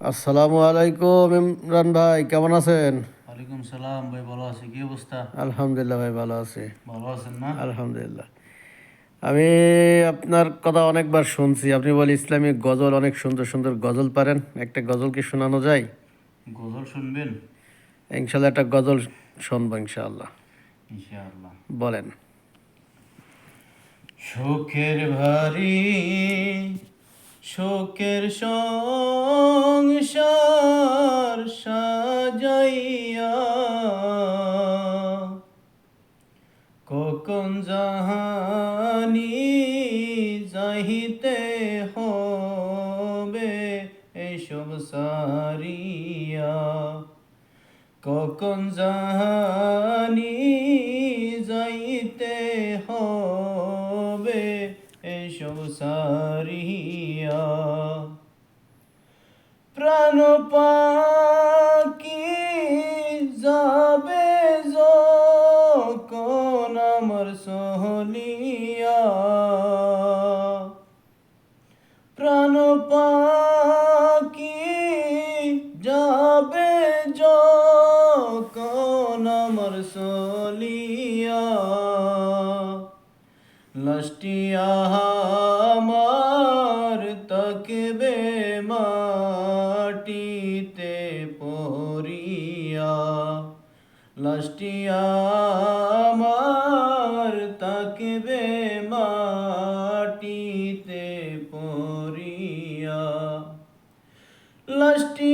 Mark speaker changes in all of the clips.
Speaker 1: আসসালামু আলাইকুম ইমরান ভাই, কেমন আছেন?
Speaker 2: ওয়ালাইকুম সালাম ভাই, ভালো আছি। কি অবস্থা?
Speaker 1: আলহামদুলিল্লাহ ভাই, ভালো আছি।
Speaker 2: ভালো আছেন না?
Speaker 1: আলহামদুলিল্লাহ। আমি আপনার কথা অনেকবার শুনছি, আপনি বলে ইসলামিক গজল অনেক সুন্দর সুন্দর গজল পারেন। একটা গজল কি শোনানো যায়?
Speaker 2: গজল শুনবেন?
Speaker 1: ইনশাল্লাহ একটা গজল শুনবো ইনশাআল্লাহ।
Speaker 2: ইনশাআল্লাহ।
Speaker 1: বলেন।
Speaker 2: শোকের ভারী, শোকের সংসার সাজাইয়া, কখন জাহানি যাইতে হবে এসব সারিয়া, কখন জাহানি যাইতে হবে এসব সারিয়া, প্রাণ পাখি যাবে যখন আমার সহলিয়া, প্রাণ পাখি যাবে যখন আমার সলিয়া, লাশটি আমার তাকবে মাটিতে পড়িয়া, লাশটি আমার তাকবে মাটিতে পড়িয়া, লাশটি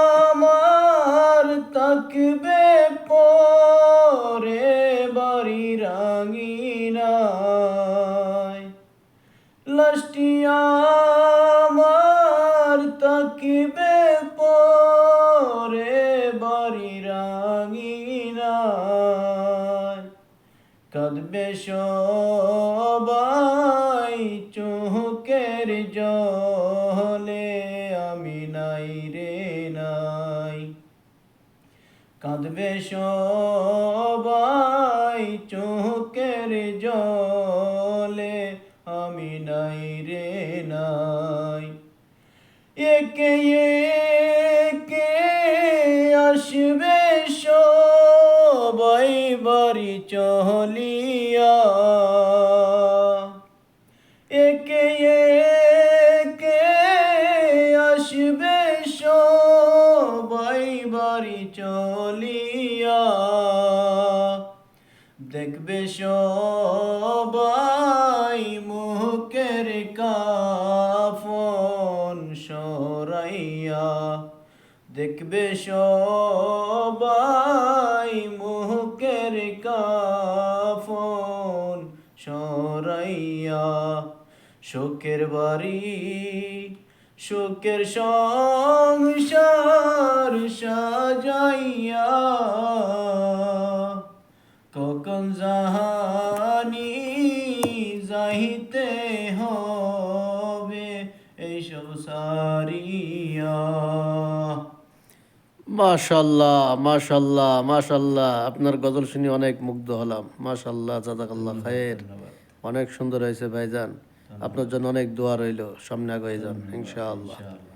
Speaker 2: আমার তাকবে পরে বাড়ি রাঙিনায়, লাশটি আমার তাকবে পরে বাড়ি রাঙিনায়, কাঁদবে সবাই চোখের জলে, আমি নাই রে নাই, কাঁদবে সবাই চোখের জলে, আমি নাই রে নাই, একে একে আসবে সবাই বাড়ি চলিয়া, একে একে আসবে সবাই বাড়ি চলিয়া, দেখবে সবাই মুখের কাফন সরাইয়া, দেখবে সবাই মুখের কাফন সরাইয়া, শোকের বাড়ি, শোকের সংসার সাজাইয়া, কখন জাহানি যাইতে হবে এইসব সারিয়া।
Speaker 1: মাশাল্লাহ, মাশাল্লাহ, মাশাল্লাহ, আপনার গজল শুনে অনেক মুগ্ধ হলাম। মাশাল্লাহ, জাযাকাল্লাহ খায়ের।
Speaker 2: ধন্যবাদ।
Speaker 1: অনেক সুন্দর হয়েছে ভাইজান। আপনার জন্য অনেক দোয়া রইল, সামনে আগাই যান
Speaker 2: ধন্যবাদ
Speaker 1: ইনশাআল্লাহ।
Speaker 2: ইনশাআল্লাহ।